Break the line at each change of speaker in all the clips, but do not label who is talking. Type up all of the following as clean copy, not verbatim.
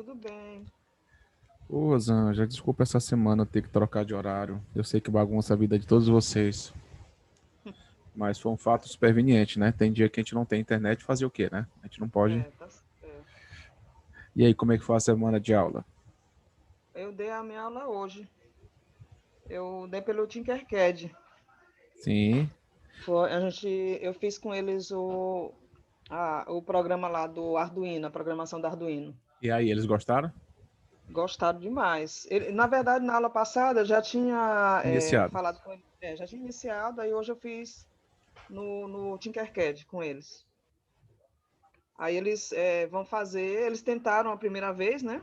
tudo bem.
Ô, Rosângela, desculpa essa semana ter que trocar de horário. Eu sei que bagunça a vida de todos vocês, mas foi um fato superveniente, né? Tem dia que a gente não tem internet, fazer o quê, né? A gente não pode.
Tá certo.
E aí, como é que foi a semana de aula?
Eu dei a minha aula hoje. Eu dei pelo Tinkercad.
Sim.
Eu fiz com eles o programa lá do Arduino, a programação do Arduino.
E aí, eles gostaram?
Gostaram demais. Na verdade, na aula passada eu já tinha
Iniciado.
falado com eles, já tinha iniciado, aí hoje eu fiz no Tinkercad com eles. Aí eles vão fazer, eles tentaram a primeira vez, né?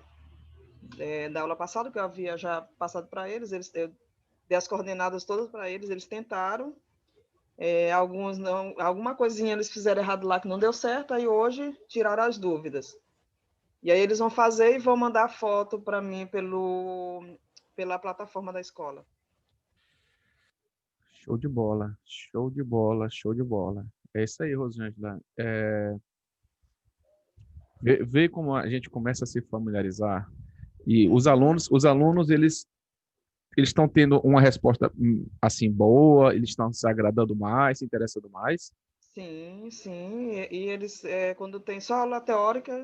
Da aula passada, que eu havia já passado para eles, eu dei as coordenadas todas para eles, eles tentaram, alguns não, alguma coisinha eles fizeram errado lá que não deu certo, aí hoje tiraram as dúvidas. E aí eles vão fazer e vão mandar foto para mim pela plataforma da escola.
Show de bola, show de bola, show de bola. É isso aí, Rosângela. Vê como a gente começa a se familiarizar. E
Uhum.
os alunos, eles estão tendo uma resposta assim boa, eles estão se agradando mais, se interessando mais.
Sim, sim. E eles, quando tem só aula teórica,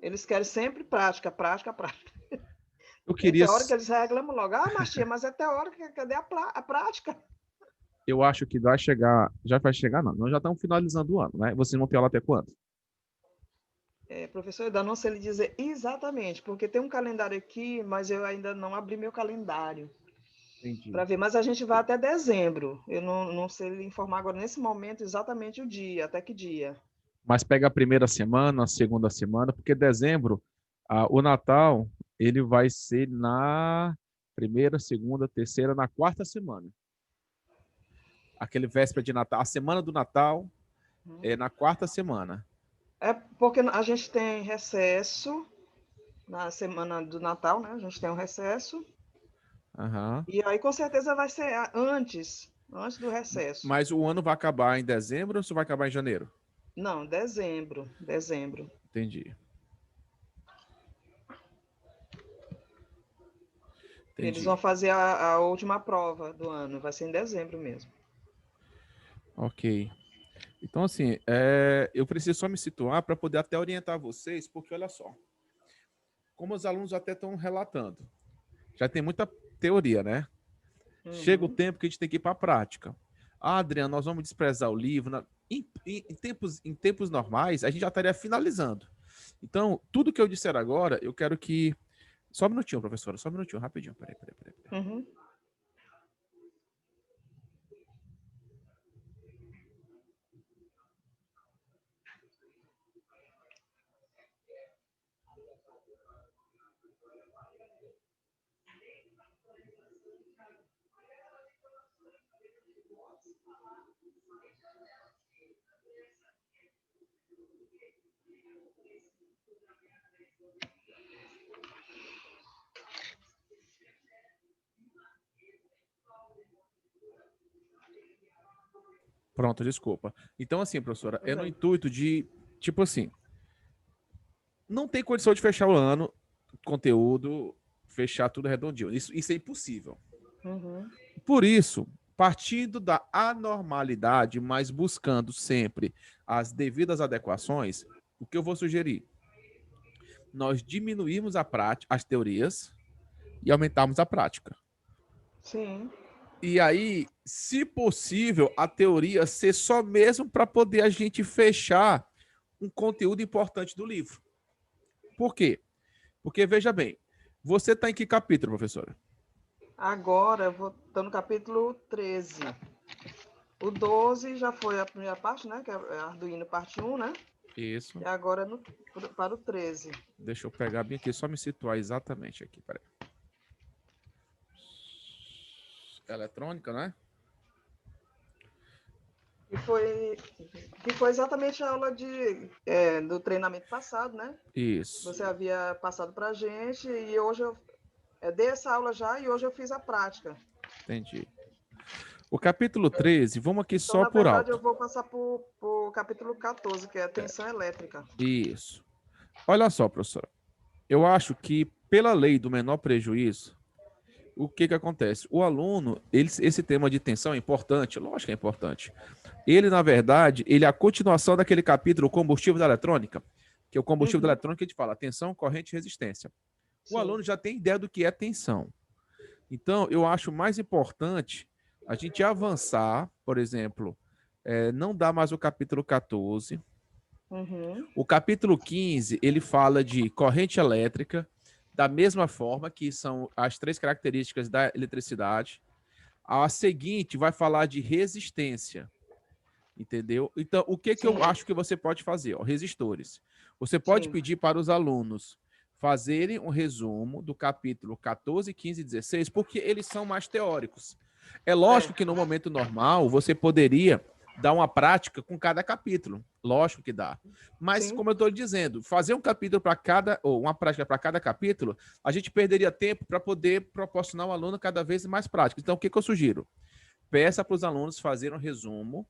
eles querem sempre prática, prática, prática.
Eu
Tem
queria,
teórica, eles reclamam logo. Ah, mas tia, mas é teórica, cadê a prática?
eu acho que vai chegar, já vai chegar, não. Nós já estamos finalizando o ano, né? Vocês vão ter aula até quando?
Professor, eu não sei lhe dizer exatamente, porque tem um calendário aqui, mas eu ainda não abri meu calendário
Entendi.
para ver. Mas a gente vai até dezembro. Eu não sei lhe informar agora, nesse momento, exatamente o dia, até que dia.
Mas pega a primeira semana, a segunda semana, porque dezembro, o Natal, ele vai ser na primeira, segunda, terceira, na quarta semana. Aquele véspera de Natal, a semana do Natal é na quarta semana.
É porque a gente tem recesso na semana do Natal, né? A gente tem um recesso.
Aham.
E aí, com certeza, vai ser antes do recesso.
Mas o ano vai acabar em dezembro ou só vai acabar em janeiro?
Não, dezembro, dezembro.
Entendi.
Eles vão
Entendi.
fazer a última prova do ano, vai ser em dezembro mesmo.
Ok. Então, assim, eu preciso só me situar para poder até orientar vocês, porque olha só, como os alunos até estão relatando, já tem muita teoria, né? Chega o
Uhum.
tempo que a gente tem que ir para a prática. Ah, Adriano, nós vamos desprezar o livro. Em tempos normais, a gente já estaria finalizando. Então, tudo que eu disser agora, eu quero que. Só um minutinho, professora, só um minutinho, rapidinho. Peraí.
Uhum.
Pronto, desculpa. Então, assim, professora,
Tudo
é no
bem.
intuito de, tipo assim, não tem condição de fechar o ano, conteúdo, fechar tudo redondinho. Isso é impossível.
Uhum.
Por isso, partindo da anormalidade, mas buscando sempre as devidas adequações, o que eu vou sugerir? Nós diminuirmos as teorias e aumentarmos a prática.
Sim.
E aí, se possível, a teoria ser só mesmo para poder a gente fechar um conteúdo importante do livro. Por quê? Porque, veja bem, você está em que capítulo, professora?
Agora eu estou no capítulo 13. O 12 já foi a primeira parte, né? Que é Arduino parte um, né?
Isso.
E agora para o 13.
Deixa eu pegar bem aqui, só me situar exatamente aqui. Peraí. Eletrônica, né?
Que foi exatamente a aula do treinamento passado, né?
Isso.
Você havia passado para a gente e hoje eu dei essa aula já e hoje eu fiz a prática.
Entendi. O capítulo 13, vamos aqui
Então,
só
na
por
verdade, eu
alto.
vou passar para o capítulo 14, que é a tensão elétrica.
Isso. Olha só, professora. Eu acho que, pela lei do menor prejuízo, o que que acontece? O aluno, esse tema de tensão é importante? Lógico que é importante. Ele, na verdade, ele é a continuação daquele capítulo combustível da eletrônica, que é o combustível da
Uhum.
eletrônica que a gente fala tensão, corrente e resistência. O
Sim.
aluno já tem ideia do que é tensão. Então, eu acho mais importante a gente avançar, por exemplo, não dar mais o capítulo 14.
Uhum.
O capítulo 15, ele fala de corrente elétrica, da mesma forma que são as 3 características da eletricidade. A seguinte vai falar de resistência, entendeu? Então, o que
Sim.
eu acho que você pode fazer? Ó, resistores. Você pode
Sim.
pedir para os alunos fazerem um resumo do capítulo 14, 15 e 16, porque eles são mais teóricos. É lógico que no momento normal você poderia dar uma prática com cada capítulo. Lógico que dá. Mas,
Sim.
como eu estou dizendo, fazer um capítulo para cada, ou uma prática para cada capítulo, a gente perderia tempo para poder proporcionar ao aluno cada vez mais prática. Então, o que eu sugiro? Peça para os alunos fazerem um resumo,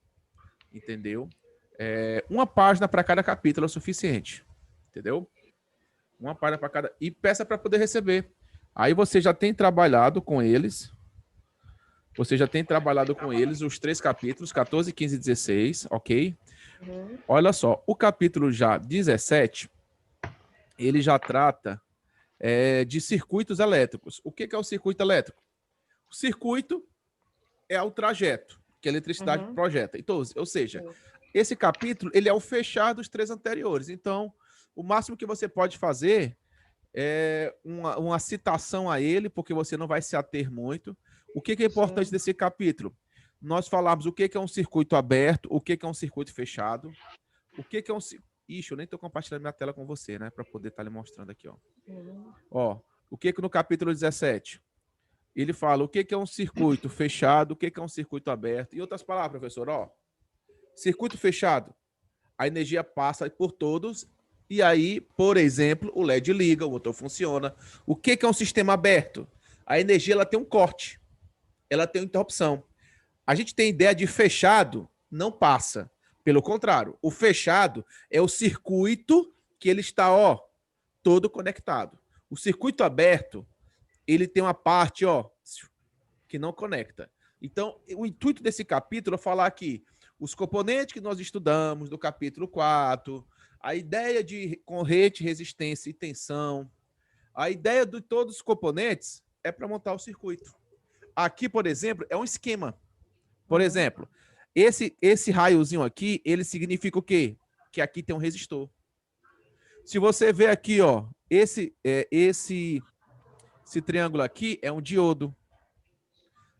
entendeu? Uma página para cada capítulo é o suficiente, entendeu? Uma página para cada. E peça para poder receber. Aí você já tem trabalhado com eles. Você já tem trabalhado com eles os 3 capítulos, 14, 15 e 16, ok?
Uhum.
Olha só, o capítulo já 17, ele já trata de circuitos elétricos. O que é o circuito elétrico? O circuito é o trajeto que a eletricidade
Uhum.
projeta. Então, ou seja,
Sim.
esse capítulo ele é o fechar dos 3 anteriores. Então, o máximo que você pode fazer é uma citação a ele, porque você não vai se ater muito. O que é importante
Sim.
desse capítulo? Nós falamos o que é um circuito aberto, o que é um circuito fechado, o que é um. Ixi, eu nem estou compartilhando minha tela com você, né? Para poder estar lhe mostrando aqui, ó.
Uhum.
Ó, o que no capítulo 17? Ele fala o que é um circuito fechado, o que é um circuito aberto. Em outras palavras, professor, ó, circuito fechado, a energia passa por todos e aí, por exemplo, o LED liga, o motor funciona. O que é um sistema aberto? A energia ela tem um corte, ela tem uma interrupção. A gente tem ideia de fechado, não passa. Pelo contrário, o fechado é o circuito que ele está, ó, todo conectado. O circuito aberto, ele tem uma parte, ó, que não conecta. Então, o intuito desse capítulo é falar aqui os componentes que nós estudamos do capítulo 4, a ideia de corrente, resistência e tensão. A ideia de todos os componentes é para montar o circuito. Aqui, por exemplo, é um esquema. Por
Uhum.
exemplo, esse raiozinho aqui, ele significa o quê? Que aqui tem um resistor. Se você ver aqui, ó, esse triângulo aqui é um diodo.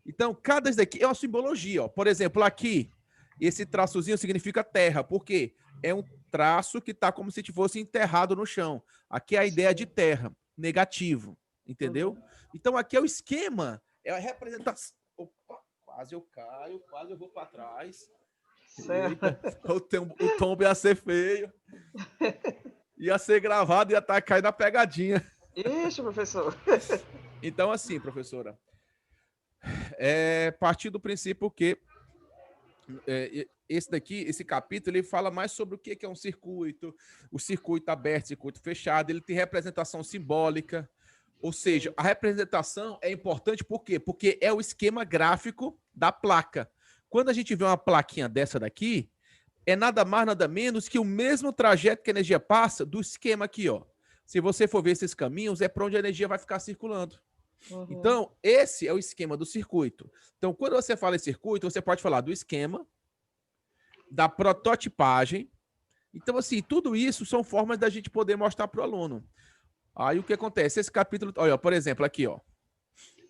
Então, cada daqui é uma simbologia. Ó. Por exemplo, aqui, esse traçozinho significa terra. Por quê? É um traço que está como se fosse enterrado no chão. Aqui é a ideia de terra, negativo. Entendeu?
Uhum.
Então, aqui é o esquema, é a representação. Opa, quase eu caio, quase eu vou para trás.
Certo.
Eita, o tombo ia ser feio. Ia ser gravado e ia estar caindo na pegadinha.
Ixi, professor.
Então, assim, professora, partir do princípio que esse capítulo, ele fala mais sobre o que é um circuito, o circuito aberto, circuito fechado, ele tem representação simbólica, ou seja,
Sim.
a representação é importante por quê? Porque é o esquema gráfico da placa. Quando a gente vê uma plaquinha dessa daqui, é nada mais, nada menos que o mesmo trajeto que a energia passa do esquema aqui, ó. Se você for ver esses caminhos, é para onde a energia vai ficar circulando.
Uhum.
Então, esse é o esquema do circuito. Então, quando você fala em circuito, você pode falar do esquema, da prototipagem. Então, assim, tudo isso são formas da gente poder mostrar para o aluno. Aí, o que acontece? Esse capítulo, olha, por exemplo, aqui, ó.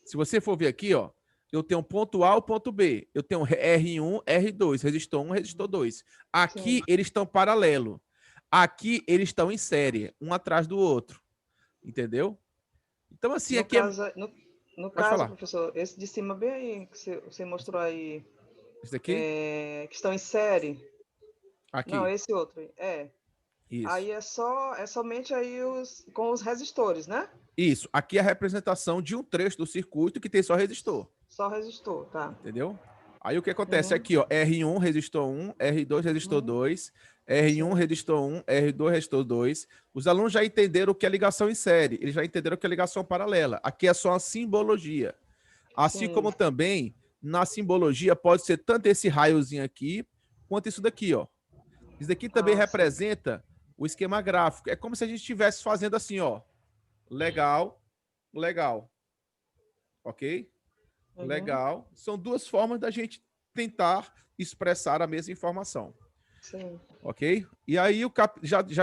Se você for ver aqui, ó, eu tenho ponto A e ponto B. Eu tenho R1, R2, resistor 1, resistor 2. Aqui,
Sim.
eles estão paralelo. Aqui, eles estão em série, um atrás do outro. Entendeu? Então, assim,
No
aqui é...
caso, no
Pode
caso,
falar.
professor, esse de cima bem aí, que você mostrou aí,
Esse daqui?
que estão em série. Não,
Aqui.
esse outro.
Isso.
Aí é somente aí com os resistores, né?
Isso. Aqui é a representação de um trecho do circuito que tem só resistor.
Só resistor, tá.
Entendeu? Aí o que acontece
Uhum.
aqui, ó, R1, resistor 1, R2, resistor
Uhum.
2, R1 resistor 1, R2 resistor 2. Os alunos já entenderam o que é ligação em série, eles já entenderam o que é ligação paralela. Aqui é só a simbologia. Assim
Sim.
como também, na simbologia, pode ser tanto esse raiozinho aqui, quanto isso daqui, ó. Isso daqui também representa o esquema gráfico. É como se a gente estivesse fazendo assim, ó. Legal, legal. Ok?
Uhum.
Legal. São duas formas da gente tentar expressar a mesma informação.
Sim.
Ok? E aí,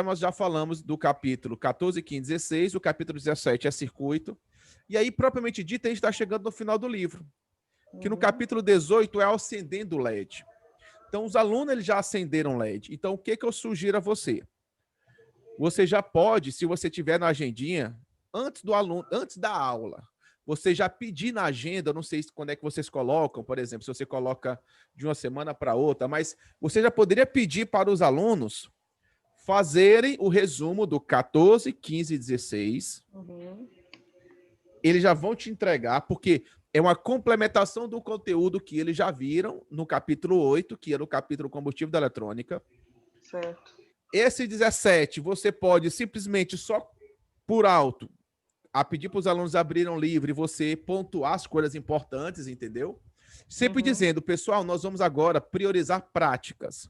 nós já falamos do capítulo 14, 15, 16. O capítulo 17 é circuito. E aí, propriamente dito, a gente está chegando no final do livro. Que no capítulo 18 é acendendo o LED. Então, os alunos eles já acenderam o LED. Então, o que eu sugiro a você? Você já pode, se você tiver na agendinha, antes do aluno, antes da aula, você já pedir na agenda, não sei quando é que vocês colocam, por exemplo, se você coloca de uma semana para outra, mas você já poderia pedir para os alunos fazerem o resumo do 14, 15 e 16.
Uhum.
Eles já vão te entregar, porque é uma complementação do conteúdo que eles já viram no capítulo 8, que era o capítulo combustível da eletrônica.
Certo.
Esse 17, você pode simplesmente só por alto, a pedir para os alunos abrirem um livro e você pontuar as coisas importantes, entendeu? Sempre dizendo, pessoal, nós vamos agora priorizar práticas.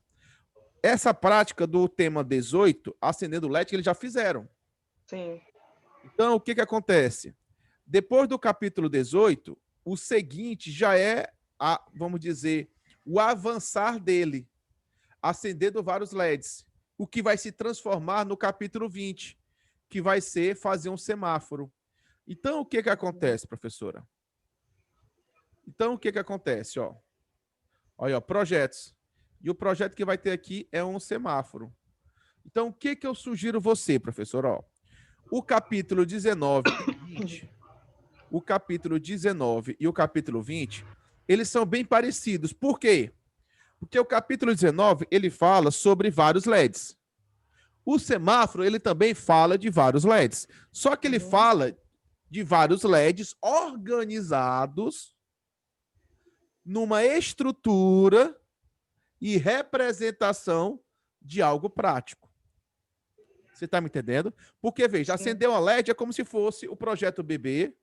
Essa prática do tema 18, acendendo o LED, eles já fizeram.
Sim.
Então, o que acontece? Depois do capítulo 18, o seguinte já é, vamos dizer, o avançar dele, acendendo vários LEDs, o que vai se transformar no capítulo 20, que vai ser fazer um semáforo. Então, o que acontece, professora? Então, o que acontece? Ó? Olha, ó, projetos. E o projeto que vai ter aqui é um semáforo. Então, o que eu sugiro você, professor? Ó, o capítulo 19 e 20, o capítulo 19 e o capítulo 20, eles são bem parecidos. Por quê? Porque o capítulo 19, ele fala sobre vários LEDs. O semáforo, ele também fala de vários LEDs. Só que ele fala de vários LEDs organizados numa estrutura e representação de algo prático. Você está me entendendo? Porque, veja, acender uma LED é como se fosse o projeto bebê,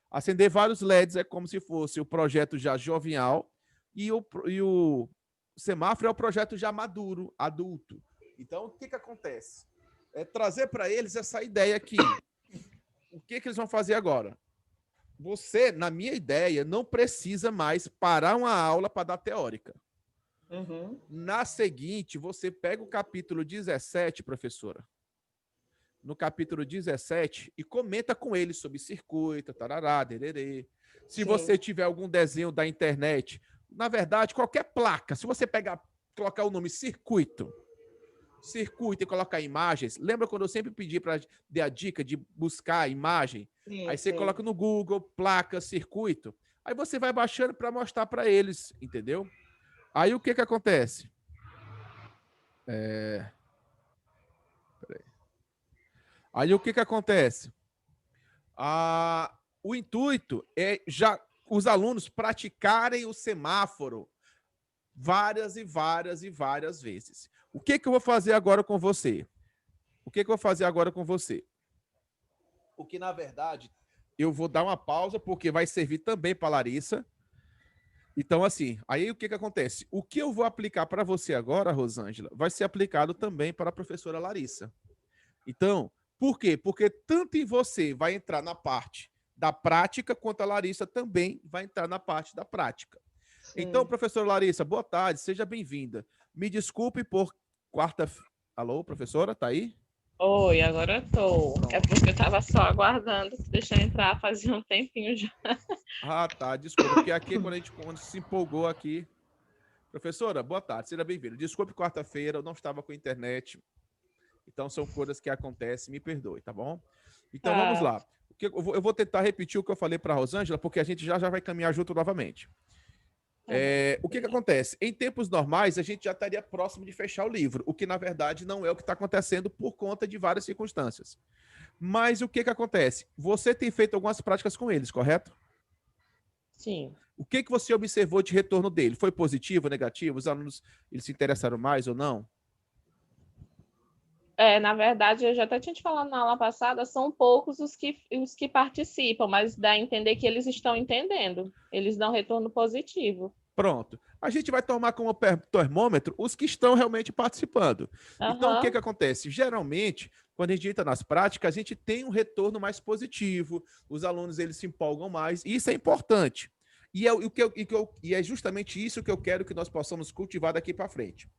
acender vários LEDs é como se fosse o projeto já jovial, e o semáforo é o projeto já maduro, adulto. Então, o que acontece? É trazer para eles essa ideia aqui. O que eles vão fazer agora? Você, na minha ideia, não precisa mais parar uma aula para dar teórica. Na seguinte, você pega o capítulo 17, professora, no capítulo 17, e comenta com eles sobre circuito, tarará, dererê. Se você tiver algum desenho da internet, na verdade, qualquer placa, se você colocar o nome circuito e colocar imagens, lembra quando eu sempre pedi para dar a dica de buscar a imagem? Aí você coloca no Google, placa, circuito, aí você vai baixando para mostrar para eles, entendeu? Aí o que acontece? Aí o que acontece? O intuito é já os alunos praticarem o semáforo várias e várias e várias vezes. O que eu vou fazer agora com você? Porque, na verdade, eu vou dar uma pausa, porque vai servir também para a Larissa. Então, assim, aí o que acontece? O que eu vou aplicar para você agora, Rosângela, vai ser aplicado também para a professora Larissa. Então, por quê? Porque tanto em você vai entrar na parte da prática, quanto a Larissa também vai entrar na parte da prática. Então, professora Larissa, boa tarde, seja bem-vinda. Me desculpe por quarta-feira. Alô, professora, tá aí?
Oi, agora eu tô. É porque eu tava só aguardando, deixa eu entrar, fazia um tempinho já.
Ah, tá, desculpa, porque aqui quando se empolgou aqui. Professora, boa tarde, seja bem-vinda. Desculpe quarta-feira, eu não estava com internet. Então, são coisas que acontecem, me perdoe, tá bom? Então, vamos lá. Eu vou tentar repetir o que eu falei para a Rosângela, porque a gente já vai caminhar junto novamente. O que acontece? Em tempos normais, a gente já estaria próximo de fechar o livro, o que, na verdade, não é o que está acontecendo por conta de várias circunstâncias. Mas o que acontece? Você tem feito algumas práticas com eles, correto?
Sim.
O que você observou de retorno dele? Foi positivo, negativo? Os alunos eles se interessaram mais ou não?
Na verdade, eu já até tinha te falado na aula passada, são poucos os que participam, mas dá a entender que eles estão entendendo. Eles dão retorno positivo.
Pronto. A gente vai tomar como termômetro os que estão realmente participando. Então, o que
Aham.
acontece? Geralmente, quando a gente entra nas práticas, a gente tem um retorno mais positivo, os alunos eles se empolgam mais, e isso é importante. E é justamente isso que eu quero que nós possamos cultivar daqui para frente.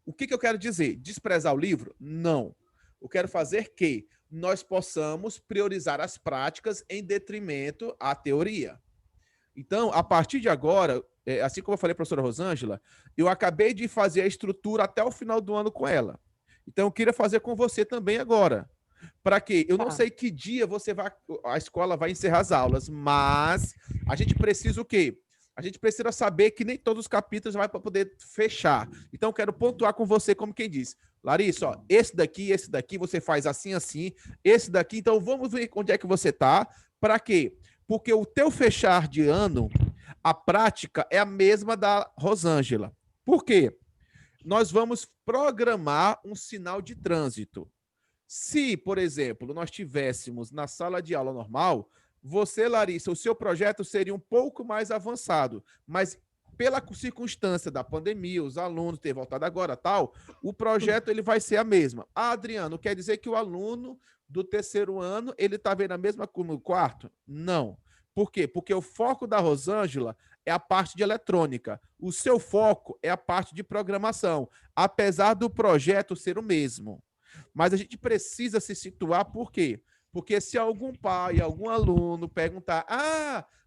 O que eu quero dizer? Desprezar o livro? Não. Eu quero fazer que nós possamos priorizar as práticas em detrimento à teoria. Então, a partir de agora, assim como eu falei, professora Rosângela, eu acabei de fazer a estrutura até o final do ano com ela. Então, eu queria fazer com você também agora. Para quê? Eu não
Tá.
sei que dia a escola vai encerrar as aulas, mas a gente precisa o quê? A gente precisa saber que nem todos os capítulos vai para poder fechar. Então, eu quero pontuar com você como quem diz. Larissa, ó, esse daqui, você faz assim, assim. Esse daqui, então vamos ver onde é que você está. Para quê? Porque o teu fechar de ano, a prática é a mesma da Rosângela. Por quê? Nós vamos programar um sinal de trânsito. Se, por exemplo, nós tivéssemos na sala de aula normal, você, Larissa, o seu projeto seria um pouco mais avançado, mas pela circunstância da pandemia, os alunos terem voltado agora, tal, o projeto ele vai ser a mesma. Ah, Adriano, quer dizer que o aluno do terceiro ano, ele está vendo a mesma coisa no quarto? Não. Por quê? Porque o foco da Rosângela é a parte de eletrônica. O seu foco é a parte de programação, apesar do projeto ser o mesmo. Mas a gente precisa se situar, por quê? Porque se algum pai, algum aluno perguntar,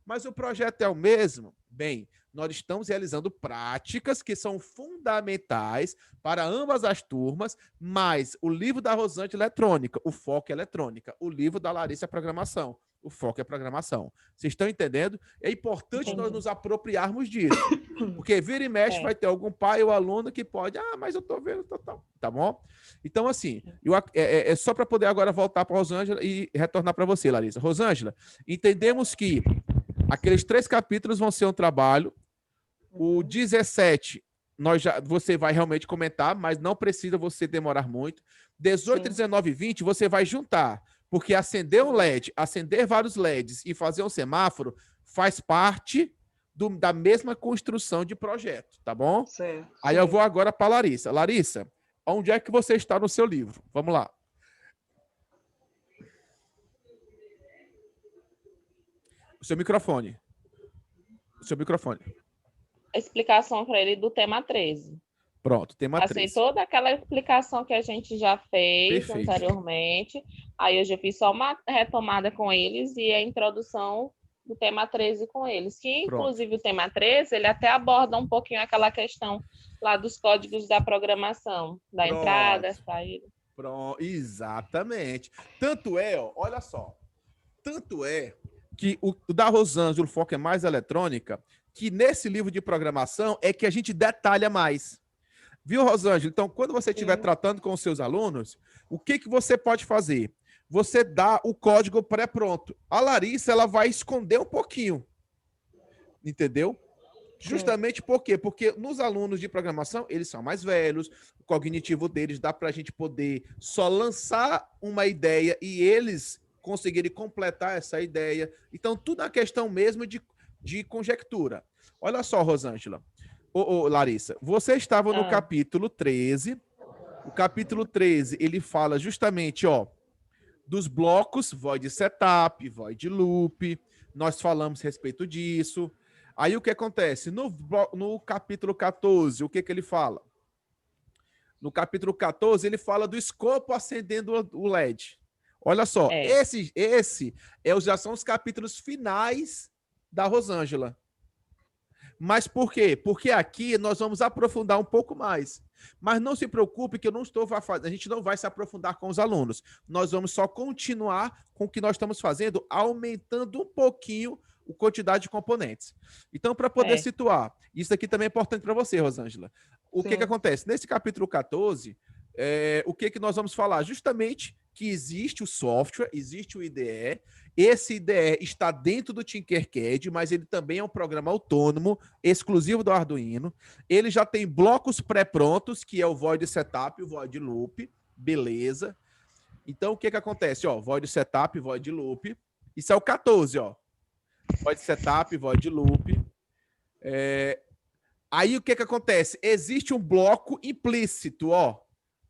mas o projeto é o mesmo, bem, nós estamos realizando práticas que são fundamentais para ambas as turmas, mas o livro da Rosângela é eletrônica, o foco é eletrônica, o livro da Larissa é programação, o foco é programação. Vocês estão entendendo? É importante nós nos apropriarmos disso, porque vira e mexe vai ter algum pai ou aluno que pode, mas eu estou vendo, tá bom? Então, assim, é só para poder agora voltar para a Rosângela e retornar para você, Larissa. Rosângela, entendemos que aqueles 3 capítulos vão ser um trabalho. O 17, você vai realmente comentar, mas não precisa você demorar muito. 18,
Sim.
19 e 20, você vai juntar. Porque acender um LED, acender vários LEDs e fazer um semáforo faz parte da mesma construção de projeto, tá bom?
Certo.
Aí eu vou agora para a Larissa. Larissa, onde é que você está no seu livro? Vamos lá. O seu microfone.
A explicação para ele do tema 13.
Pronto, tema
Passei
13.
toda aquela explicação que a gente já fez
Perfeito.
anteriormente. Aí hoje eu fiz só uma retomada com eles e a introdução do tema 13 com eles. Que, inclusive, o tema 13, ele até aborda um pouquinho aquela questão lá dos códigos da programação, da entrada, saída.
Pronto, exatamente. Tanto é, olha só, que o da Rosângela, o foco é mais eletrônica, que nesse livro de programação é que a gente detalha mais. Viu, Rosângela? Então, quando você estiver tratando com os seus alunos, o que você pode fazer? Você dá o código pré-pronto. A Larissa, ela vai esconder um pouquinho. Entendeu? Justamente por quê? Porque nos alunos de programação, eles são mais velhos, o cognitivo deles dá para a gente poder só lançar uma ideia e eles conseguirem completar essa ideia. Então, tudo é questão mesmo de conjectura. Olha só, Rosângela. Larissa, você estava no capítulo 13. O capítulo 13, ele fala justamente, dos blocos, void setup, void loop. Nós falamos a respeito disso. Aí o que acontece? No capítulo 14, o que ele fala? No capítulo 14, ele fala do escopo acendendo o LED. Olha só, esse já são os capítulos finais da Rosângela. Mas por quê? Porque aqui nós vamos aprofundar um pouco mais. Mas não se preocupe que a gente não vai se aprofundar com os alunos. Nós vamos só continuar com o que nós estamos fazendo, aumentando um pouquinho a quantidade de componentes. Então, para poder situar, isso aqui também é importante para você, Rosângela. O que acontece? Nesse capítulo 14, o que nós vamos falar? Justamente que existe o software, existe o IDE. Esse IDE está dentro do Tinkercad, mas ele também é um programa autônomo, exclusivo do Arduino. Ele já tem blocos pré-prontos, que é o Void Setup e o Void Loop.
Beleza. Então, o que acontece? Ó, void setup, void loop. Isso é o 14, ó. Void setup, void loop. Aí, o que acontece? Existe um bloco implícito, ó.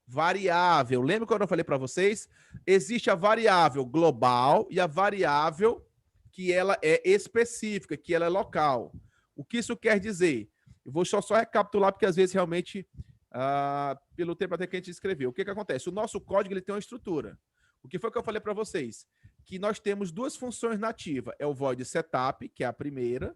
Variável. Lembra quando eu falei para vocês? Existe a variável global e a variável que ela é específica, que ela é local. O que isso quer dizer? Eu vou só recapitular, porque às vezes realmente, pelo tempo até que a gente escreveu. O que acontece? O nosso código ele tem uma estrutura. O que foi que eu falei para vocês? Que nós temos duas funções nativas. É o void setup, que é a primeira,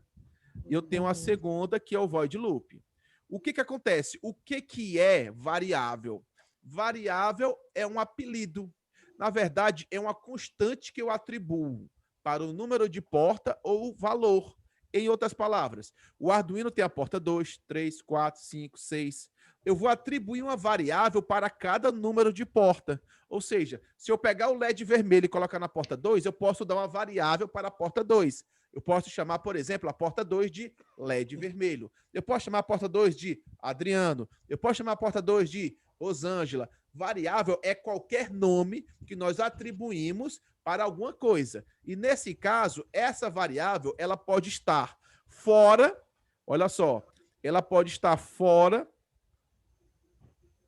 e eu tenho a segunda, que é o void loop. O que acontece? O que é variável? Variável é um apelido. Na verdade, é uma constante que eu atribuo para o número de porta ou valor. Em outras palavras, o Arduino tem a porta 2, 3, 4, 5, 6. Eu vou atribuir uma variável para cada número de porta. Ou seja, se eu pegar o LED vermelho e colocar na porta 2, eu posso dar uma variável para a porta 2. Eu posso chamar, por exemplo, a porta 2 de LED vermelho. Eu posso chamar a porta 2 de Adriano. Eu posso chamar a porta 2 de Rosângela. Variável é qualquer nome que nós atribuímos para alguma coisa. E nesse caso, essa variável, ela pode estar fora, olha só, ela pode estar fora,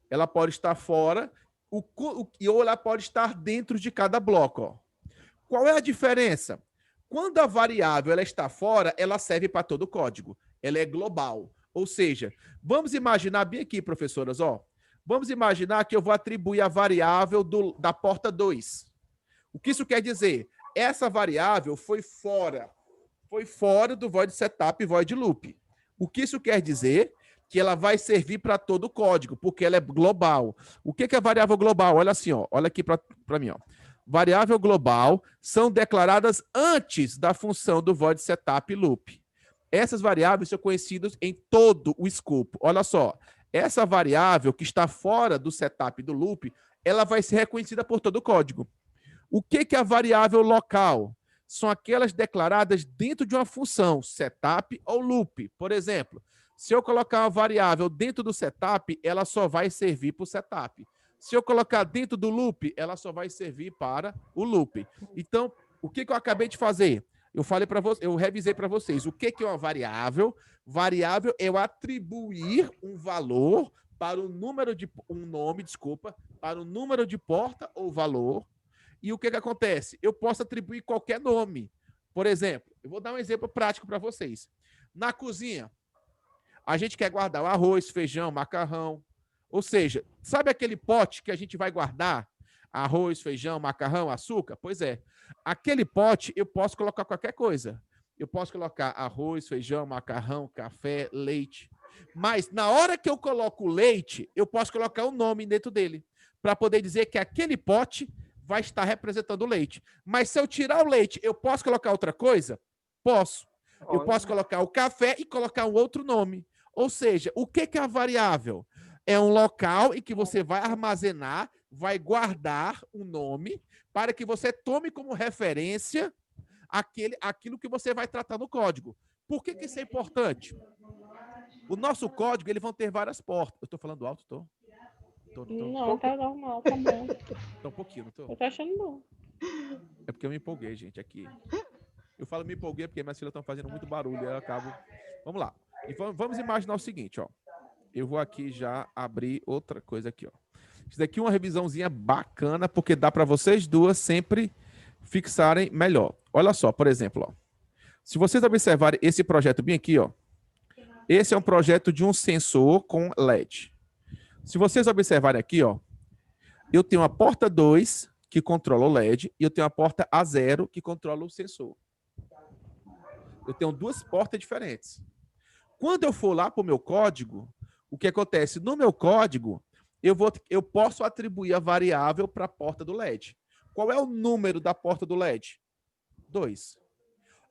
ou ela pode estar dentro de cada bloco. Ó. Qual é a diferença? Quando a variável ela está fora, ela serve para todo o código. Ela é global. Ou seja, vamos imaginar bem aqui, professoras, ó. Vamos imaginar que eu vou atribuir a variável da porta 2. O que isso quer dizer? Essa variável foi fora do void setup e void loop. O que isso quer dizer? Que ela vai servir para todo o código, porque ela é global. O que é variável global? Olha assim, ó, olha aqui para mim. Ó. Variável global são declaradas antes da função do void setup e loop. Essas variáveis são conhecidas em todo o escopo. Olha só, essa variável que está fora do setup e do loop, ela vai ser reconhecida por todo o código. O que é a variável local? São aquelas declaradas dentro de uma função, setup ou loop. Por exemplo, se eu colocar uma variável dentro do setup, ela só vai servir para o setup. Se eu colocar dentro do loop, ela só vai servir para o loop. Então, o que eu acabei de fazer? Eu revisei para vocês. O que é uma variável? Variável é eu atribuir um valor para o número de para o número de porta ou valor. E o que acontece? Eu posso atribuir qualquer nome. Por exemplo, eu vou dar um exemplo prático para vocês. Na cozinha, a gente quer guardar o arroz, feijão, macarrão. Ou seja, sabe aquele pote que a gente vai guardar arroz, feijão, macarrão, açúcar? Pois é. Aquele pote eu posso colocar qualquer coisa. Eu posso colocar arroz, feijão, macarrão, café, leite. Mas na hora que eu coloco o leite, eu posso colocar um nome dentro dele, para poder dizer que aquele pote vai estar representando o leite. Mas se eu tirar o leite, eu posso colocar outra coisa? Posso. Eu posso colocar o café e colocar um outro nome. Ou seja, o que é a variável? É um local em que você vai armazenar, vai guardar um nome para que você tome como referência aquilo que você vai tratar no código. Por que isso é importante? O nosso código, eles vão ter várias portas. Eu estou falando alto, estou?
Não, tá normal, tá bom.
Tá um pouquinho, não tô?
Eu tô achando bom.
É porque eu me empolguei, gente, aqui. Eu falo me empolguei porque minhas filhas estão fazendo muito barulho e eu acabo... Vamos lá. E vamos imaginar o seguinte, ó. Eu vou aqui já abrir outra coisa aqui, ó. Isso daqui é uma revisãozinha bacana, porque dá para vocês duas sempre fixarem melhor. Olha só, por exemplo, ó. Se vocês observarem esse projeto bem aqui, ó. Esse é um projeto de um sensor com LED. Se vocês observarem aqui, ó, eu tenho a porta 2 que controla o LED e eu tenho a porta A0 que controla o sensor. Eu tenho duas portas diferentes. Quando eu for lá para o meu código, o que acontece? No meu código, eu posso atribuir a variável para a porta do LED. Qual é o número da porta do LED? 2.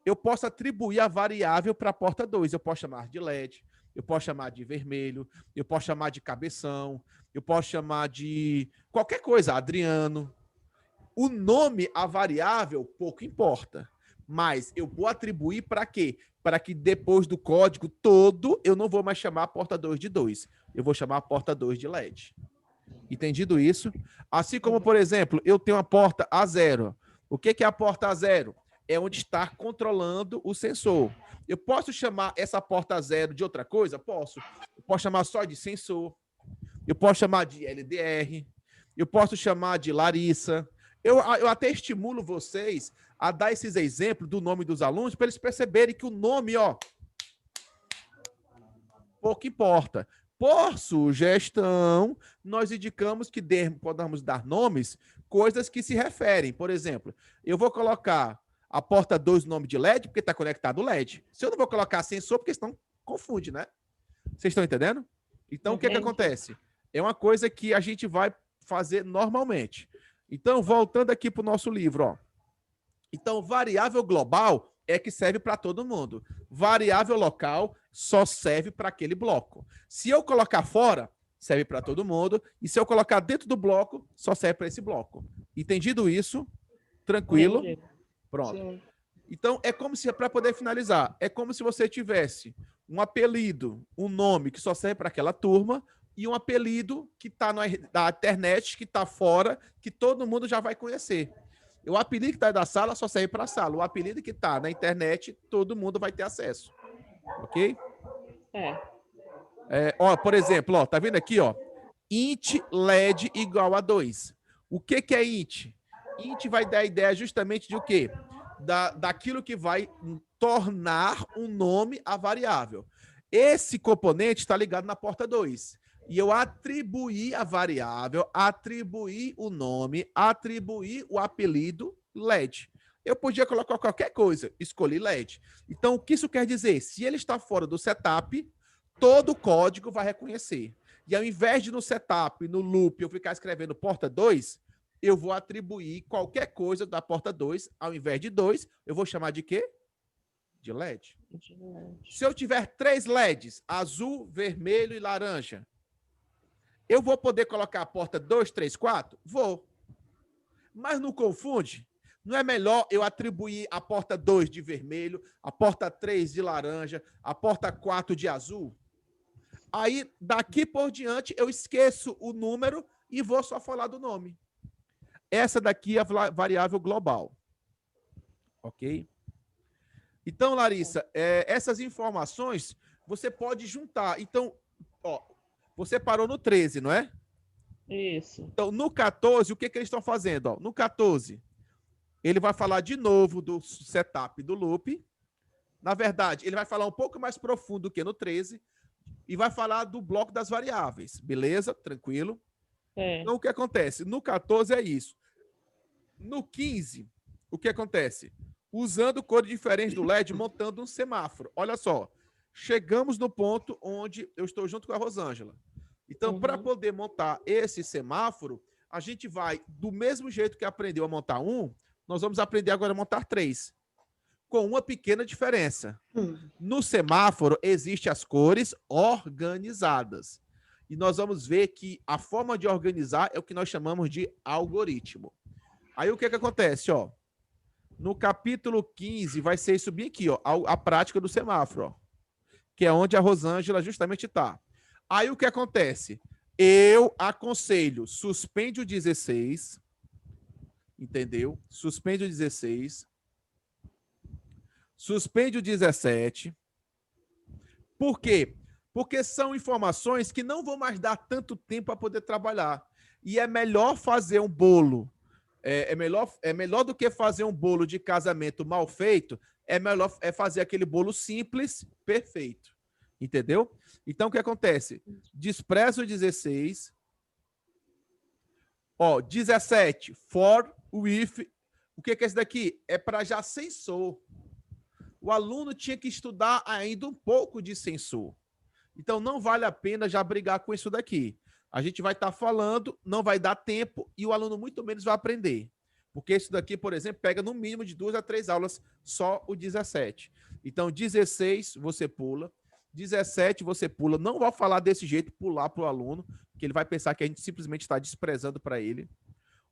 Eu posso atribuir a variável para a porta 2. Eu posso chamar de LED. Eu posso chamar de vermelho, eu posso chamar de cabeção, eu posso chamar de qualquer coisa, Adriano. O nome, a variável, pouco importa. Mas eu vou atribuir para quê? Para que depois do código todo, eu não vou mais chamar a porta 2 de 2. Eu vou chamar a porta 2 de LED. Entendido isso? Assim como, por exemplo, eu tenho a porta A0. O que é a porta A0? É onde está controlando o sensor. Eu posso chamar essa porta A0 de outra coisa? Posso. Eu posso chamar só de sensor. Eu posso chamar de LDR. Eu posso chamar de Larissa. Eu até estimulo vocês a dar esses exemplos do nome dos alunos para eles perceberem que o nome, ó, pouco importa. Por sugestão, nós indicamos que podemos dar nomes, coisas que se referem. Por exemplo, eu vou colocar a porta 2 no nome de LED, porque está conectado o LED. Se eu não vou colocar sensor, porque senão confunde, né? Vocês estão entendendo? Então, o que acontece? É uma coisa que a gente vai fazer normalmente. Então, voltando aqui para o nosso livro, ó. Então, variável global é que serve para todo mundo. Variável local só serve para aquele bloco. Se eu colocar fora, serve para todo mundo. E se eu colocar dentro do bloco, só serve para esse bloco. Entendido isso? Tranquilo?
Entendi.
Pronto.
Sim.
Então, é como se, para poder finalizar, é como se você tivesse um apelido, um nome que só serve para aquela turma e um apelido que está na internet, que está fora, que todo mundo já vai conhecer. O apelido que está da sala só serve para a sala. O apelido que está na internet, todo mundo vai ter acesso. Ok? Ó, por exemplo, ó, tá vendo aqui, ó? Int LED igual a 2. O que é int? Int vai dar a ideia justamente de o quê? Daquilo que vai tornar um nome a variável. Esse componente está ligado na porta 2. E eu atribuí a variável, atribuí o nome, atribuí o apelido LED. Eu podia colocar qualquer coisa, escolhi LED. Então, o que isso quer dizer? Se ele está fora do setup, todo o código vai reconhecer. E ao invés de no setup, no loop, eu ficar escrevendo porta 2, eu vou atribuir qualquer coisa da porta 2, ao invés de 2, eu vou chamar de quê? De LED. Se eu tiver 3 LEDs, azul, vermelho e laranja, eu vou poder colocar a porta 2, 3, 4? Vou. Mas não confunde? Não é melhor eu atribuir a porta 2 de vermelho, a porta 3 de laranja, a porta 4 de azul? Aí, daqui por diante, eu esqueço o número e vou só falar do nome. Essa daqui é a variável global. Ok? Então, Larissa, essas informações você pode juntar. Então, ó, você parou no 13, não é?
Isso.
Então, no 14, o que eles estão fazendo? Ó, no 14, ele vai falar de novo do setup do loop. Na verdade, ele vai falar um pouco mais profundo do que no 13 e vai falar do bloco das variáveis. Beleza? Tranquilo? Então, o que acontece? No 14 é isso. No 15, o que acontece? Usando cores diferentes do LED, montando um semáforo. Olha só. Chegamos no ponto onde eu estou junto com a Rosângela. Então, para poder montar esse semáforo, a gente vai, do mesmo jeito que aprendeu a montar um, nós vamos aprender agora a montar 3. Com uma pequena diferença. No semáforo, existem as cores organizadas. E nós vamos ver que a forma de organizar é o que nós chamamos de algoritmo. Aí, o que acontece? Ó, no capítulo 15, vai ser isso bem aqui, ó, a prática do semáforo, ó, que é onde a Rosângela justamente está. Aí o que acontece? Eu aconselho, suspende o 16, entendeu? Suspende o 16, suspende o 17. Por quê? Porque são informações que não vão mais dar tanto tempo para poder trabalhar. E é melhor fazer um bolo, é melhor do que fazer um bolo de casamento mal feito, é melhor fazer aquele bolo simples, perfeito. Entendeu? Então, o que acontece? Despreza o 16. Ó, 17, for, with. O que é esse daqui? É para já sensor. O aluno tinha que estudar ainda um pouco de sensor. Então, não vale a pena já brigar com isso daqui. A gente vai estar falando, não vai dar tempo e o aluno muito menos vai aprender. Porque isso daqui, por exemplo, pega no mínimo de 2 a 3 aulas só o 17. Então, 16 você pula. 17 você pula. Não vai falar desse jeito, pular para o aluno, que ele vai pensar que a gente simplesmente está desprezando para ele.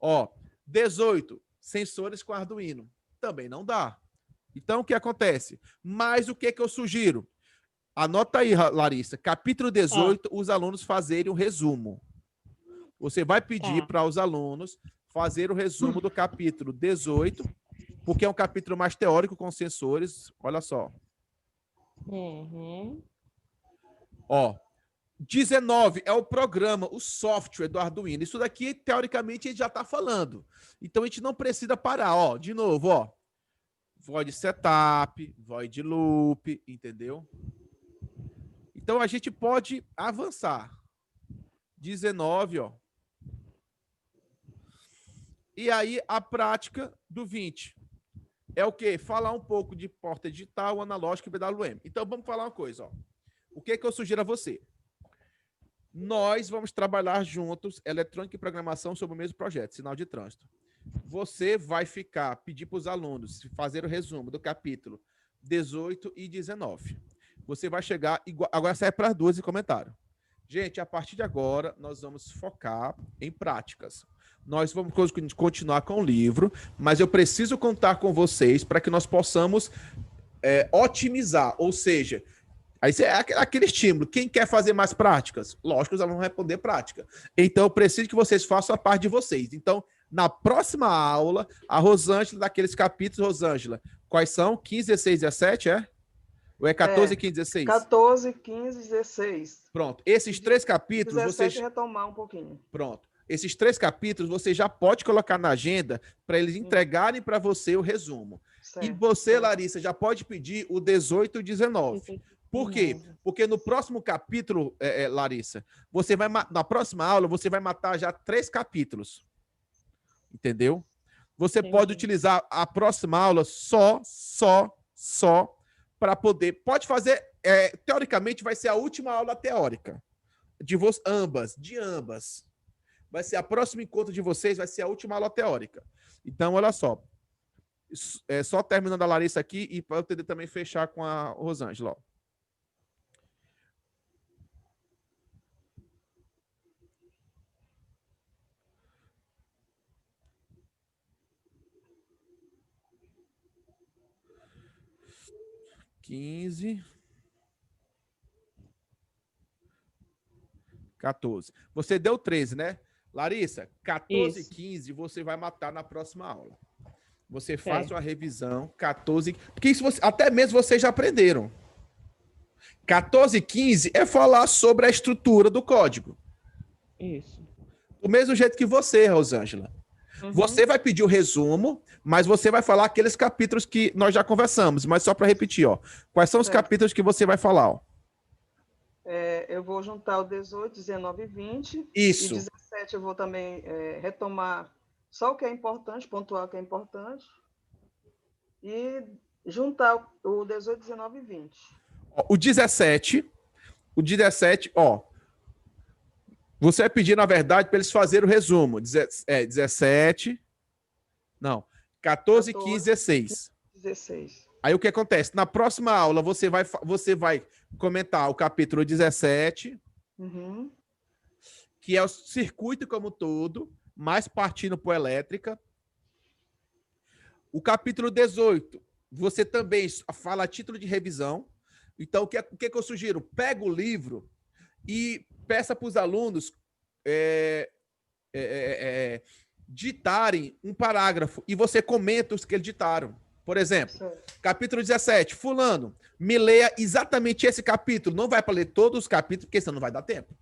Ó, 18, sensores com Arduino. Também não dá. Então, o que acontece? Mas o que eu sugiro? Anota aí, Larissa. Capítulo 18, os alunos fazerem um resumo. Você vai pedir
Tá.
para os alunos fazer o resumo do capítulo 18, porque é um capítulo mais teórico com sensores. Olha só.
Uhum.
Ó, 19 é o programa, o software do Arduino. Isso daqui, teoricamente, a gente já está falando. Então, a gente não precisa parar. Ó, de novo, ó. Void setup, void loop, entendeu? Então, a gente pode avançar. 19, ó. E aí, a prática do 20. É o quê? Falar um pouco de porta digital, analógico e PWM. Então, vamos falar uma coisa, ó. O que eu sugiro a você? Nós vamos trabalhar juntos eletrônica e programação sobre o mesmo projeto, sinal de trânsito. Você vai pedir para os alunos fazer o resumo do capítulo 18 e 19. Você vai chegar, agora sai para as duas em comentário. Gente, a partir de agora, nós vamos focar em práticas. Nós vamos continuar com o livro, mas eu preciso contar com vocês para que nós possamos otimizar, ou seja, aí é aquele estímulo. Quem quer fazer mais práticas? Lógico que os alunos vão responder prática. Então, eu preciso que vocês façam a parte de vocês. Então, na próxima aula, a Rosângela, daqueles capítulos, Rosângela, quais são? 15, 16, 17, é? Ou é 14, 15, 16?
14, 15, 16.
Pronto. Esses 3 capítulos,
17
vocês...
retomar um pouquinho.
Pronto. Esses 3 capítulos, você já pode colocar na agenda para eles entregarem para você o resumo.
Certo,
E você,
certo.
Larissa, já pode pedir o 18 e 19. Por quê? Porque no próximo capítulo, Larissa, você vai na próxima aula, você vai matar já 3 capítulos. Entendeu? Você pode utilizar a próxima aula só para poder... Pode fazer... teoricamente, vai ser a última aula teórica. De ambas. Vai ser a próxima encontro de vocês, vai ser a última aula teórica. Então, olha só. Só terminando a Larissa aqui e para eu poder também fechar com a Rosângela, ó. (15) 14. Você deu 13, né? Larissa, 14 e 15 você vai matar na próxima aula. Você faz uma revisão, 14... Porque isso até mesmo vocês já aprenderam. 14 e 15 é falar sobre a estrutura do código.
Isso.
Do mesmo jeito que você, Rosângela. Uhum. Você vai pedir o resumo, mas você vai falar aqueles capítulos que nós já conversamos. Mas só para repetir, ó. Quais são os capítulos que você vai falar, ó?
Eu vou juntar o 18, 19 e 20.
Isso.
E 17 eu vou também retomar só o que é importante, pontuar o que é importante. E juntar o 18, 19 e 20.
O 17, ó. Você vai pedir, na verdade, para eles fazerem o resumo. 17. Não. 14, 15, 16.
16.
Aí o que acontece? Na próxima aula, você vai comentar o capítulo 17, que é o circuito como um todo, mais partindo por elétrica. O capítulo 18, você também fala a título de revisão. Então, o que eu sugiro? Pega o livro e peça para os alunos ditarem um parágrafo e você comenta os que eles ditaram. Por exemplo, capítulo 17, fulano, me leia exatamente esse capítulo. Não vai para ler todos os capítulos, porque senão não vai dar tempo.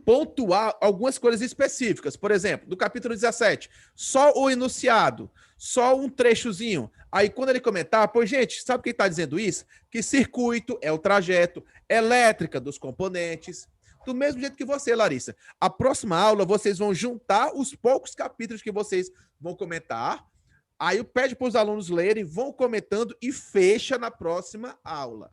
Pontuar algumas coisas específicas. Por exemplo, do capítulo 17, só o enunciado, só um trechozinho. Aí, quando ele comentar, pois, gente, sabe quem está dizendo isso? Que circuito é o trajeto, elétrica dos componentes. Do mesmo jeito que você, Larissa. A próxima aula, vocês vão juntar os poucos capítulos que vocês vão comentar. Aí pede para os alunos lerem, vão comentando e fecha na próxima aula.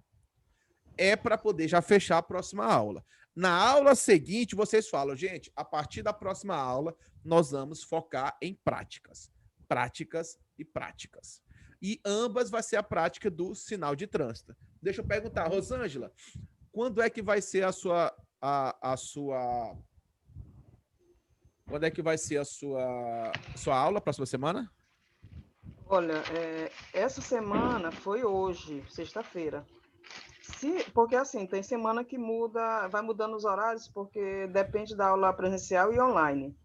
É para poder já fechar a próxima aula. Na aula seguinte, vocês falam, gente, a partir da próxima aula, nós vamos focar em práticas. Práticas e práticas. E ambas vai ser a prática do sinal de trânsito. Deixa eu perguntar, Rosângela, quando é que vai ser quando é que vai ser a sua aula, próxima semana?
Olha, essa semana foi hoje, sexta-feira. Sim, porque assim, tem semana que muda, vai mudando os horários, porque depende da aula presencial e online.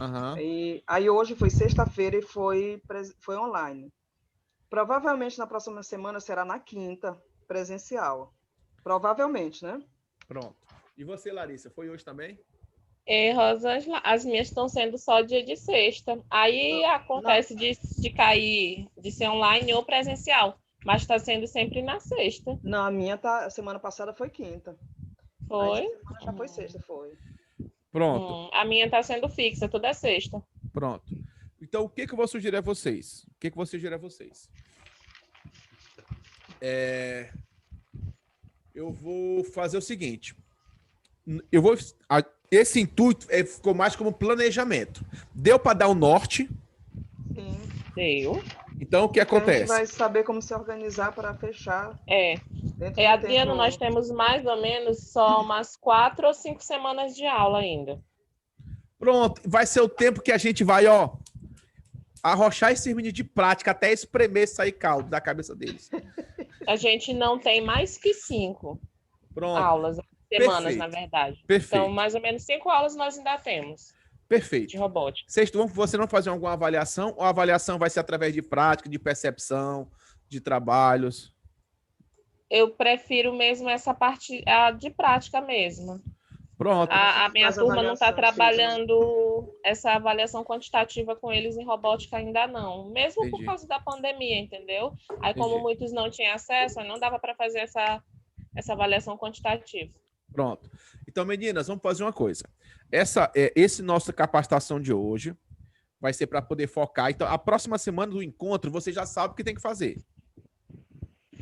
Aham.
Aí hoje foi sexta-feira e foi online. Provavelmente na próxima semana será na quinta, presencial. Provavelmente, né?
Pronto. E você, Larissa, foi hoje também?
Rosângela, as minhas estão sendo só dia de sexta. Aí acontece de cair, de ser online ou presencial, mas está sendo sempre na sexta.
Não, semana passada foi quinta.
Foi?
Essa semana já foi sexta, foi.
Pronto.
A minha está sendo fixa, tudo é sexta.
Pronto. Então, o que eu vou sugerir a vocês? Eu vou fazer o seguinte. Esse intuito ficou mais como planejamento. Deu para dar o norte?
Sim.
Deu.
Então, o que acontece?
A gente vai saber como se organizar para fechar.
Adriano, nós temos mais ou menos só umas 4 ou 5 semanas de aula ainda.
Pronto. Vai ser o tempo que a gente vai, arrochar esses meninos de prática até espremer sair caldo da cabeça deles.
A gente não tem mais que 5
Pronto.
aulas, semanas,
Perfeito.
na verdade.
Perfeito.
Então, mais ou menos 5 aulas nós ainda temos.
Perfeito.
De robótica.
Você não fazer alguma avaliação, ou a avaliação vai ser através de prática, de percepção, de trabalhos?
Eu prefiro mesmo essa parte de prática mesmo.
Pronto.
A minha turma não está
avaliação,
trabalhando essa avaliação quantitativa com eles em robótica ainda não. Mesmo
Entendi.
por causa da pandemia, entendeu? Aí, como
Entendi.
muitos não tinham acesso, não dava para fazer essa avaliação quantitativa.
Pronto. Então, meninas, vamos fazer uma coisa. Esse nossa capacitação de hoje vai ser para poder focar. Então, a próxima semana do encontro, você já sabe o que tem que fazer.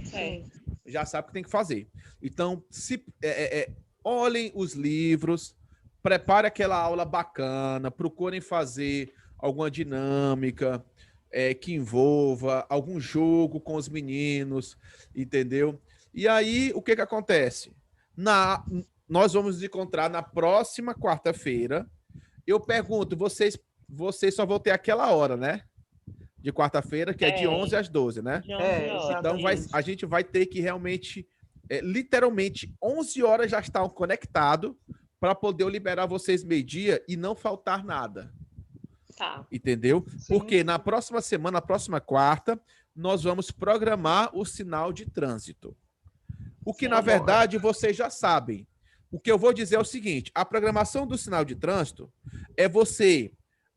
Sim.
Já sabe o que tem que fazer. Então, olhem os livros, prepare aquela aula bacana, procurem fazer alguma dinâmica que envolva algum jogo com os meninos, entendeu? E aí, o que acontece? Nós vamos nos encontrar na próxima quarta-feira. Eu pergunto, vocês só vão ter aquela hora, né? De quarta-feira, que é de 11 às 12, né?
De 11 horas.
Então, a gente vai ter que realmente, literalmente, 11 horas já estar conectado para poder liberar vocês meio-dia e não faltar nada.
Tá.
Entendeu?
Sim.
Porque na próxima semana, na próxima quarta, nós vamos programar o sinal de trânsito. O que, na verdade, vocês já sabem. O que eu vou dizer é o seguinte: a programação do sinal de trânsito é você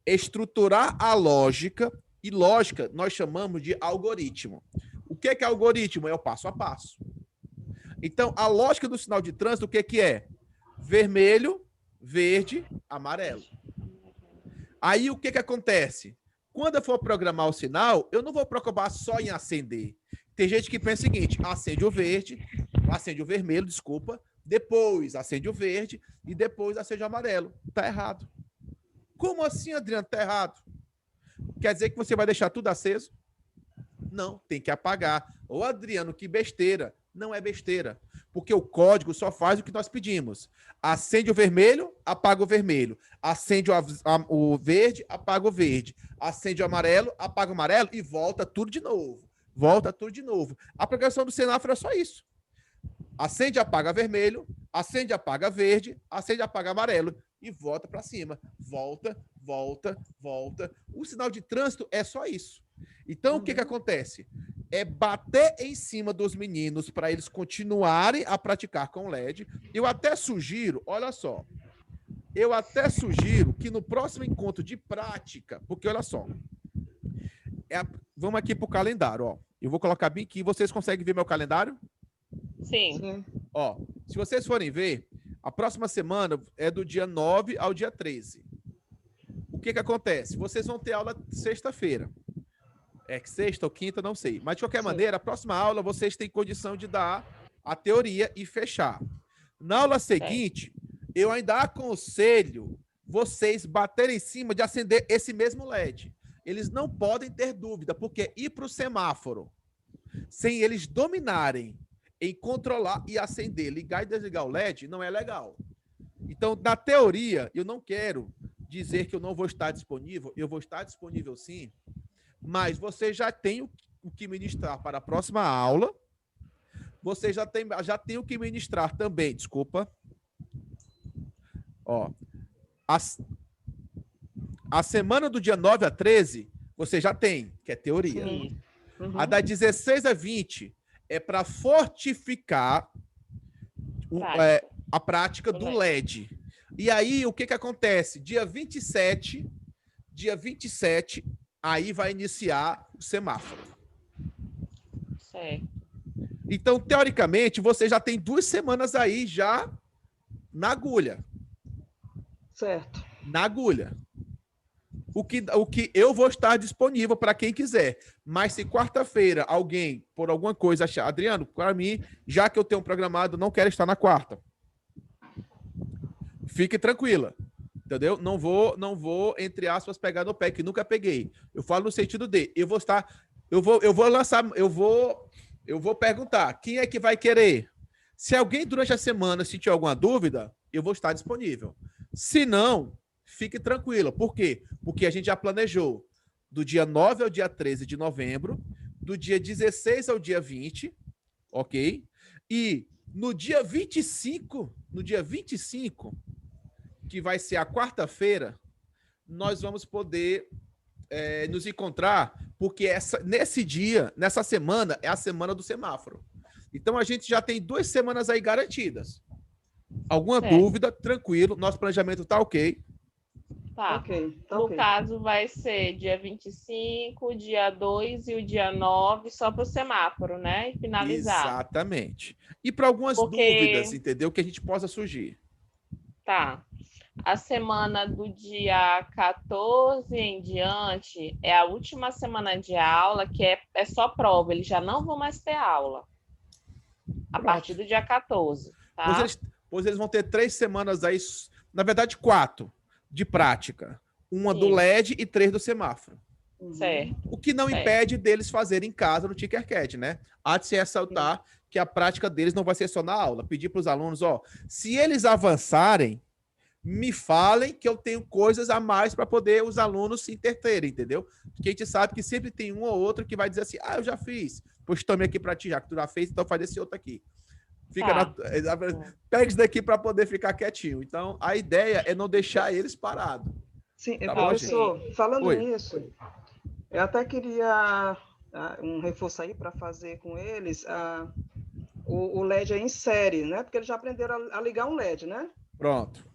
estruturar a lógica, e lógica nós chamamos de algoritmo. O que é algoritmo? É o passo a passo. Então, a lógica do sinal de trânsito, o que é? Vermelho, verde, amarelo. Aí, o que acontece? Quando eu for programar o sinal, eu não vou preocupar só em acender. Tem gente que pensa o seguinte: acende o vermelho, desculpa, depois acende o verde e depois acende o amarelo. Tá errado. Como assim, Adriano? Tá errado. Quer dizer que você vai deixar tudo aceso? Não, tem que apagar. Ô, Adriano, que besteira. Não é besteira, porque o código só faz o que nós pedimos. Acende o vermelho, apaga o vermelho. Acende o verde, apaga o verde. Acende o amarelo, apaga o amarelo e volta tudo de novo. A programação do semáforo é só isso. Acende, apaga vermelho, acende, apaga verde, acende, apaga amarelo e volta para cima. Volta. O sinal de trânsito é só isso. Então, o que acontece? É bater em cima dos meninos para eles continuarem a praticar com LED. Eu até sugiro, olha só, que no próximo encontro de prática, porque olha só, vamos aqui para o calendário, ó. Eu vou colocar bem aqui. Vocês conseguem ver meu calendário?
Sim.
Ó, se vocês forem ver, a próxima semana é do dia 9 ao dia 13. O que acontece? Vocês vão ter aula sexta-feira. É que sexta ou quinta, não sei. Mas, de qualquer maneira, a próxima aula vocês têm condição de dar a teoria e fechar. Na aula seguinte, eu ainda aconselho vocês baterem em cima de acender esse mesmo LED. Eles não podem ter dúvida, porque ir para o semáforo sem eles dominarem em controlar e acender, ligar e desligar o LED, não é legal. Então, na teoria, eu não quero dizer que eu não vou estar disponível, eu vou estar disponível sim, mas você já tem o que ministrar para a próxima aula, você já tem o que ministrar também, desculpa. Ó, a semana do dia 9 a 13, você já tem, que é teoria.
Sim.
A da 16 a 20 é para fortificar a prática do LED. E aí, o que acontece? Dia 27, aí vai iniciar o semáforo.
Certo.
Então, teoricamente, você já tem 2 semanas aí já na agulha.
Certo.
Na agulha. O que eu vou estar disponível para quem quiser. Mas se quarta-feira alguém, por alguma coisa, achar, Adriano, para mim, já que eu tenho programado, não quero estar na quarta. Fique tranquila. Entendeu? Não vou, entre aspas, pegar no pé, que nunca peguei. Eu falo no sentido de, eu vou perguntar, quem é que vai querer? Se alguém durante a semana sentir alguma dúvida, eu vou estar disponível. Se não, fique tranquila. Por quê? Porque a gente já planejou do dia 9 ao dia 13 de novembro, do dia 16 ao dia 20, ok? E no dia 25, que vai ser a quarta-feira, nós vamos poder nos encontrar, porque nessa semana, é a semana do semáforo. Então, a gente já tem 2 semanas aí garantidas. Alguma dúvida, tranquilo, nosso planejamento tá ok.
Tá. No caso, vai ser dia 25, dia 2 e o dia 9, só para o semáforo, né? E finalizar.
Exatamente. E para algumas dúvidas, entendeu? Que a gente possa surgir.
Tá. A semana do dia 14 em diante é a última semana de aula, que é só prova. Eles já não vão mais ter aula. A partir do dia 14, tá?
Pois eles vão ter 3 semanas aí, na verdade 4, de prática. Uma do LED e 3 do semáforo.
Certo.
O que não impede deles fazerem em casa no Tinkercad, né? Há de se ressaltar que a prática deles não vai ser só na aula. Pedir para os alunos, se eles avançarem, me falem que eu tenho coisas a mais para poder os alunos se interterem, entendeu? Porque a gente sabe que sempre tem um ou outro que vai dizer assim, eu já fiz, pois tome aqui para ti, já que tu já fez, então faz esse outro aqui. Pega isso daqui para poder ficar quietinho. Então, a ideia é não deixar eles parados.
Sim, tá professor, falando nisso, eu até queria um reforço aí para fazer com eles o LED aí em série, né? Porque eles já aprenderam a ligar um LED, né?
Pronto.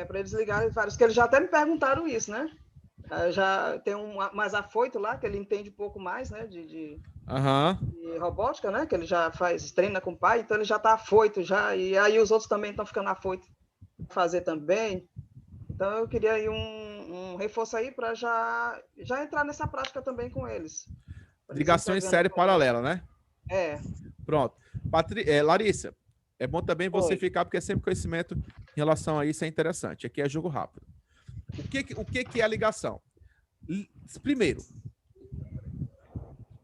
Para eles ligarem vários, que eles já até me perguntaram isso, né? Já tem um mais afoito lá, que ele entende um pouco mais, né? De robótica, né? Que ele já treina com o pai, então ele já está afoito já, e aí os outros também estão ficando afoitos fazer também. Então eu queria aí um reforço aí para já entrar nessa prática também com eles.
Ligação em série paralela, né? Pronto. Larissa, é bom também você ficar, porque é sempre conhecimento em relação a isso, é interessante. Aqui é jogo rápido. O que é a ligação? Primeiro.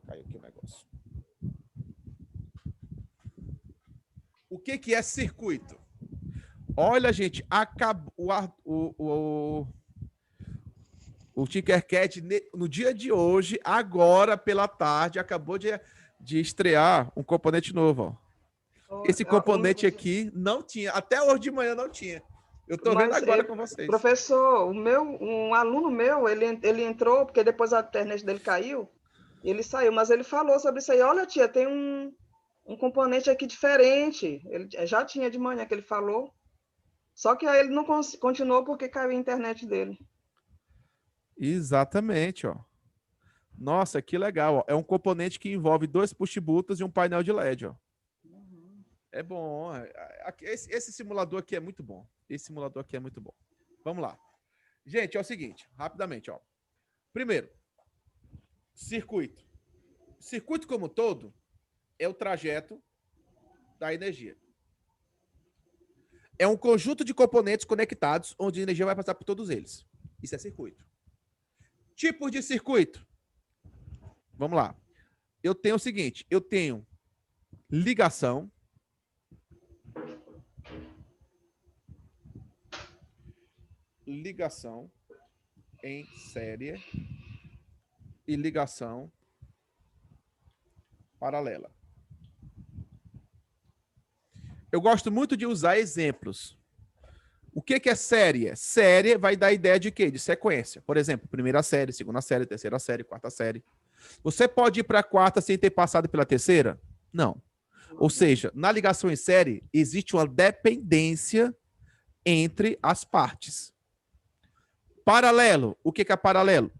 Caiu aqui o negócio. O que é circuito? Olha, gente, o Tinkercad, no dia de hoje, agora pela tarde, acabou de estrear um componente novo, Esse componente aqui não tinha, até hoje de manhã não tinha. Eu estou vendo agora com vocês.
Professor, um aluno meu, ele entrou, porque depois a internet dele caiu, e ele saiu, mas ele falou sobre isso aí. Olha, tia, tem um componente aqui diferente. Ele já tinha de manhã que ele falou, só que aí ele não continuou porque caiu a internet dele.
Exatamente, ó. Nossa, que legal, ó. É um componente que envolve 2 push-buttons e um painel de LED, ó. É bom. Esse simulador aqui é muito bom. Vamos lá. Gente, é o seguinte, rapidamente, ó. Primeiro, circuito. Circuito como todo é o trajeto da energia. É um conjunto de componentes conectados onde a energia vai passar por todos eles. Isso é circuito. Tipos de circuito. Vamos lá. Eu tenho o seguinte, eu tenho ligação, em série e ligação paralela. Eu gosto muito de usar exemplos. O que é série? Série vai dar ideia de quê? De sequência. Por exemplo, primeira série, segunda série, terceira série, quarta série. Você pode ir para a quarta sem ter passado pela terceira? Não. Ou seja, na ligação em série, existe uma dependência entre as partes. Paralelo. O que é paralelo?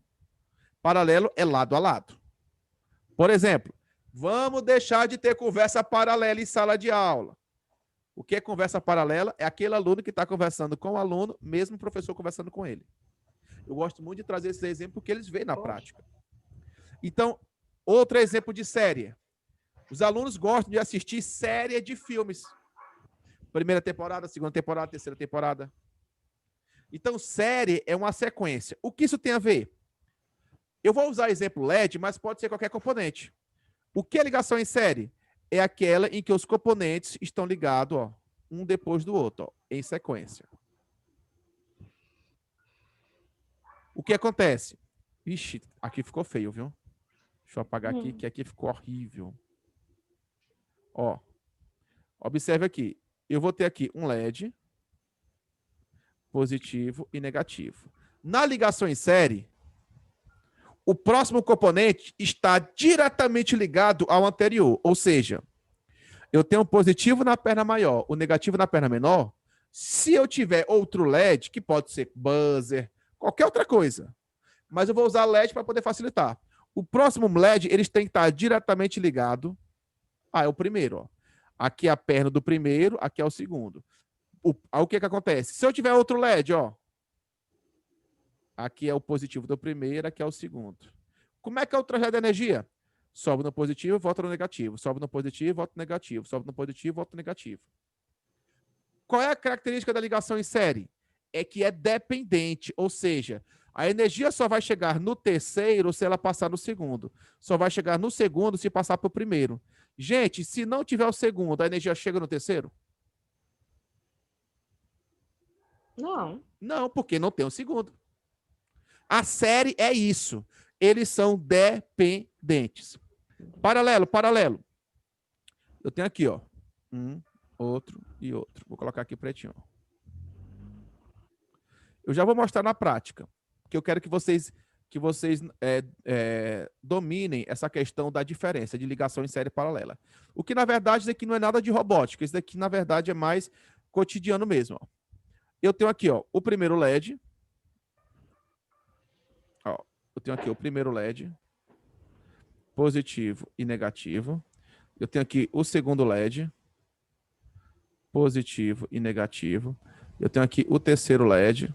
Paralelo é lado a lado. Por exemplo, vamos deixar de ter conversa paralela em sala de aula. O que é conversa paralela? É aquele aluno que está conversando com o aluno, mesmo o professor conversando com ele. Eu gosto muito de trazer esse exemplo porque eles veem na prática. Então, outro exemplo de série. Os alunos gostam de assistir série de filmes. Primeira temporada, segunda temporada, terceira temporada. Então, série é uma sequência. O que isso tem a ver? Eu vou usar exemplo LED, mas pode ser qualquer componente. O que é ligação em série? É aquela em que os componentes estão ligados, ó, um depois do outro, ó, em sequência. O que acontece? Ixi, aqui ficou feio, viu? Deixa eu apagar aqui, que aqui ficou horrível. Ó, observe aqui. Eu vou ter aqui um LED, positivo e negativo. Na ligação em série, o próximo componente está diretamente ligado ao anterior. Ou seja, eu tenho um positivo na perna maior, o negativo na perna menor. Se eu tiver outro LED, que pode ser buzzer, qualquer outra coisa, mas eu vou usar LED para poder facilitar. O próximo LED, eles têm que estar diretamente ligado. É o primeiro, ó. Aqui é a perna do primeiro, aqui é o segundo. O que acontece? Se eu tiver outro LED, ó, aqui é o positivo do primeiro, aqui é o segundo. Como é que é o trajeto da energia? Sobe no positivo, volta no negativo. Sobe no positivo, volta no negativo. Sobe no positivo, volta no negativo. Qual é a característica da ligação em série? É que é dependente, ou seja, a energia só vai chegar no terceiro se ela passar no segundo. Só vai chegar no segundo se passar para o primeiro. Gente, se não tiver o segundo, a energia chega no terceiro?
Não.
Não, porque não tem o segundo. A série é isso. Eles são dependentes. Paralelo, paralelo. Eu tenho aqui, ó. Um, outro e outro. Vou colocar aqui pretinho. Eu já vou mostrar na prática, porque eu quero que vocês dominem essa questão da diferença de ligação em série paralela. O que, na verdade, isso aqui não é nada de robótica. Isso daqui, na verdade, é mais cotidiano mesmo. Ó. Eu tenho aqui, ó, o primeiro LED. Ó, eu tenho aqui o primeiro LED, positivo e negativo. Eu tenho aqui o segundo LED, positivo e negativo. Eu tenho aqui o terceiro LED,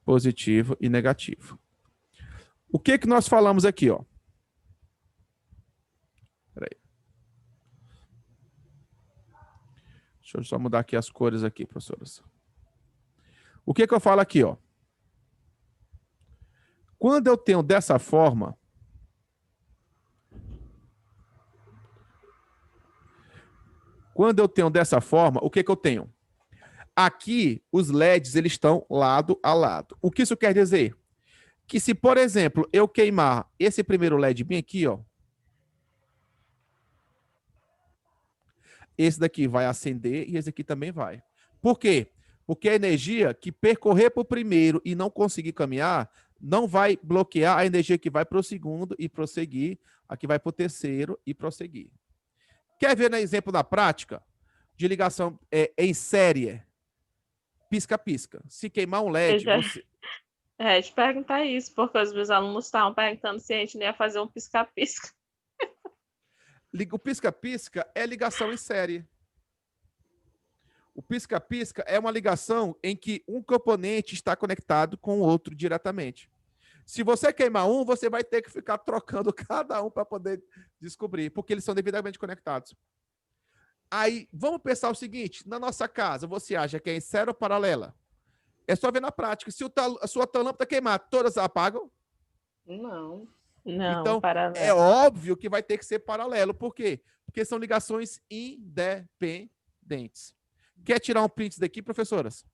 positivo e negativo. O que que nós falamos aqui, ó? Peraí. Deixa eu só mudar aqui as cores aqui, professoras. O que que eu falo aqui, ó? Quando eu tenho dessa forma, o que que eu tenho? Aqui, os LEDs, eles estão lado a lado. O que isso quer dizer? Que se, por exemplo, eu queimar esse primeiro LED bem aqui, ó, esse daqui vai acender e esse aqui também vai. Por quê? Porque a energia que percorrer para o primeiro e não conseguir caminhar, não vai bloquear a energia que vai para o segundo e prosseguir, a que vai para o terceiro e prosseguir. Quer ver no exemplo da prática de ligação em série? Pisca-pisca. Se queimar um LED, você...
te perguntar isso, porque os meus alunos estavam perguntando se a gente não ia fazer um pisca-pisca.
O pisca-pisca é ligação em série. O pisca-pisca é uma ligação em que um componente está conectado com o outro diretamente. Se você queimar um, você vai ter que ficar trocando cada um para poder descobrir, porque eles são devidamente conectados. Aí, vamos pensar o seguinte, na nossa casa, você acha que é em série ou paralela? É só ver na prática. Se a sua lâmpada queimar, todas apagam?
Não.
Não,
então,
paralelo.
É óbvio que vai ter que ser paralelo. Por quê? Porque são ligações independentes. Quer tirar um print daqui, professoras?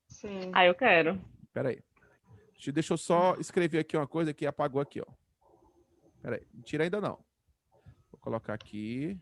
Sim.
Eu quero.
Espera aí. Deixa eu só escrever aqui uma coisa que apagou aqui, ó. Espera aí. Não tira ainda não. Vou colocar aqui.